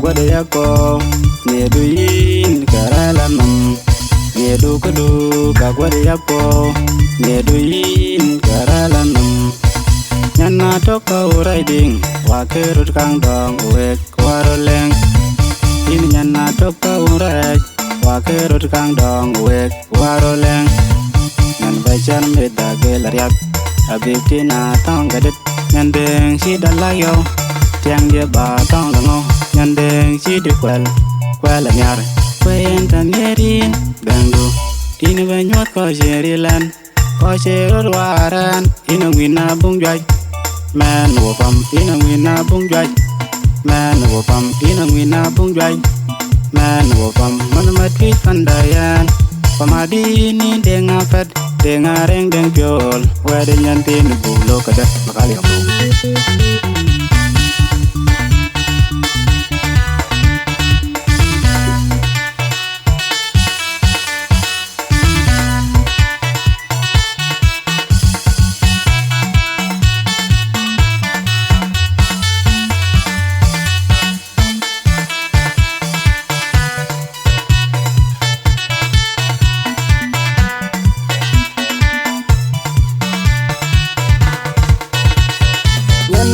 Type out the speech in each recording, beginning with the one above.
gwada yako ne du yin karala nam ne du kudu ka gwada yako ne du yin karala nam nyana toka riding wa kerut kang dong wek waroleng in nyana toka urai wa kerut kang dong wek waroleng nyan bajan meda gelariak abiktina tong gadet nyandeng si dalayo tiang dia ba tong dango nyandeng si di kwel nyar kwen tanerin bangdu tini banyot ko jerilan ko jeror waran ina wina bung jai man wo pam ina wina bung jai man wo pam ina wina bung jai man wo pam man mati pandayan pamadi ni denga fat denga reng deng piol wede nyantin bulo kada makali abu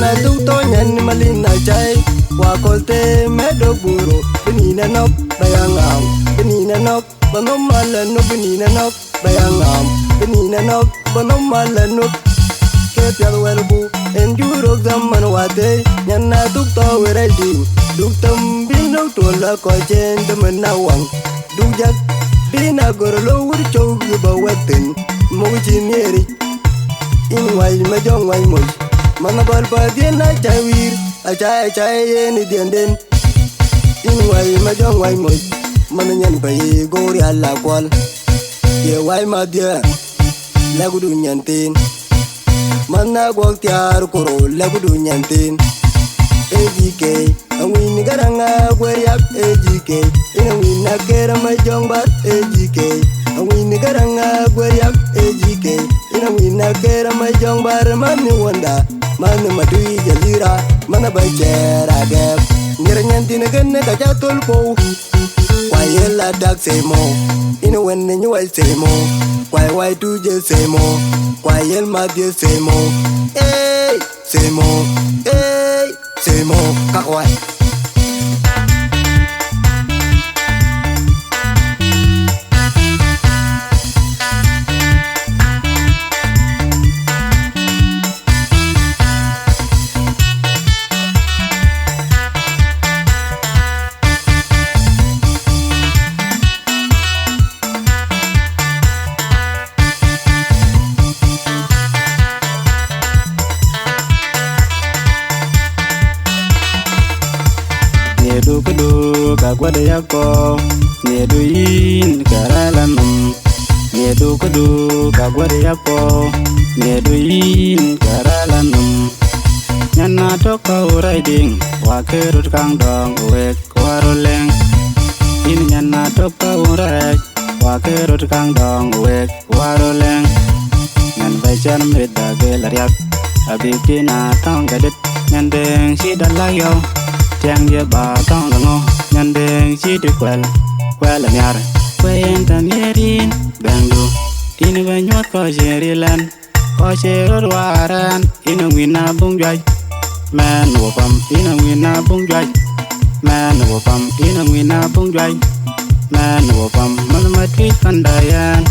na tu to nyan malin na chai wa kolte medo buro benina nok bayangam benina nok banom malan no benina nok bayangam benina nok banom malan no ke pial welbu enduro zaman wate nyan na tu to weredi duk tam bino to la ko chen de menawang duk jak bina gorlo wur chow ba wetin mo jineri in wai ma jong wai mo mana bal pa dien na chawir achai ni dien den in wai ma jong wai mo mana nyan pa ye gori ala kwal ye wai ma dia la gudu nyantin mana gol tiar koro la gudu nyantin ejk awin garanga gweryak ejk ina win na kera ma jong bat ejk awin garanga gweryak ejk ina win na kera ma jong bar mani wanda mana madui jalira mana bajera gap ngiranyantina ganne kajatul po wayela dak semo ina wenne nyuwai semo wai tu je semo wayel madie semo semo semo kakwai Nedu kudu ka gwada yako nedu yin karala nam nedu kudu ka gwada yako nedu yin karala nam nyana toka riding wa kerut kang dong wek waroleng in nyana toka urai wa kerut kang dong wek waroleng ngan bajan meda gelariak abiktina tong gadet nyandeng si dalayo tiang dia ba tong dango nyandeng si di kwel nyar kwen tanerin bangdu tini banyot ko jerilan ko jeror waran ina wina bung jai man wo pam ina wina bung jai man wo pam ina wina bung jai man wo pam man mati pandayan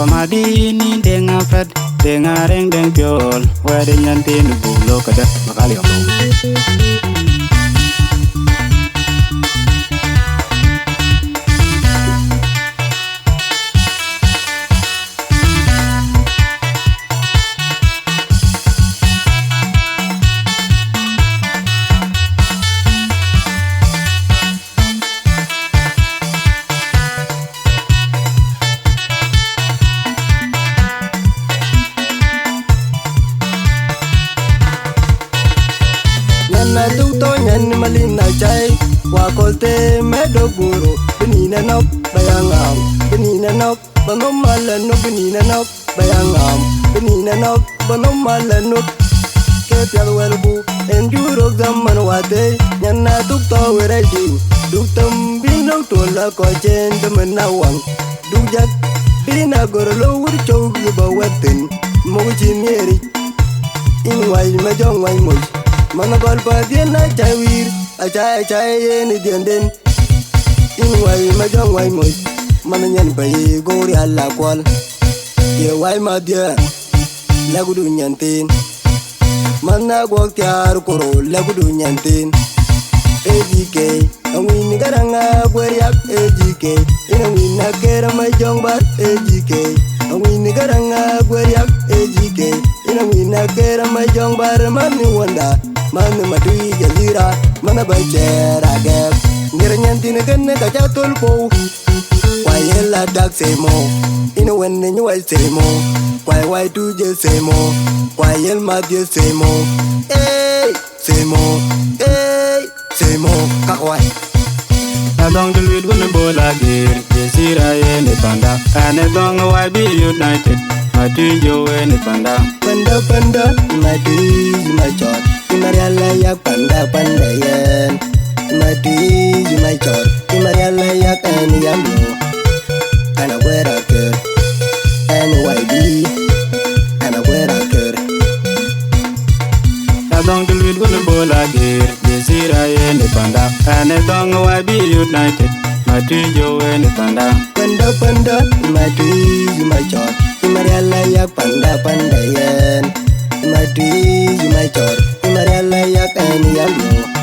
pamadi ni denga fat denga reng deng piol wede nyantin bulo kada makali abu na tu to nyan malin na chai wa kolte medo buro benina nok bayangam benina nok banom malan no benina nok bayangam benina nok banom malan no ke pial welbu en juro zaman wate nyana tuk to weredi duk tam bino to la ko chen de menawang duk jak bina gorlo wur chow ba wetin mo chi mieri in wai ma jong wai mo mana gol pa dien na chawir a chai ni dien den in wai ma jong wai mo mana nyen bai gori alla kwal ye wai ma dia la gudu nyantin mana go kyar koro la gudu nyantin AKOK awin garanga boriak AKOK ina wina kera ma jong bar AKOK awin garanga boriak AKOK ina wina kera ma jong bar mani wanda mani madui jazira mana bachera gap ngira nyantin ganne ka jatol po wayela dak semo ina wenne nyuai semo wai tu je semo wayel ma je semo semo semo kakwai Adong the lead when the ball again. Yesira in the panda. And a dong why be united. My two you in the panda. Panda my tree my chot Imariala yak panda yen my tree my chot Imariala yak and yambo and a wear a cur and YB and a wear a cur Adong the lead when the ball again. Yesira in the panda. And a dong why be united. My two you in the panda. Panda my tree my chot Imariala yak panda yen my tree my chot Imariala yak and yambo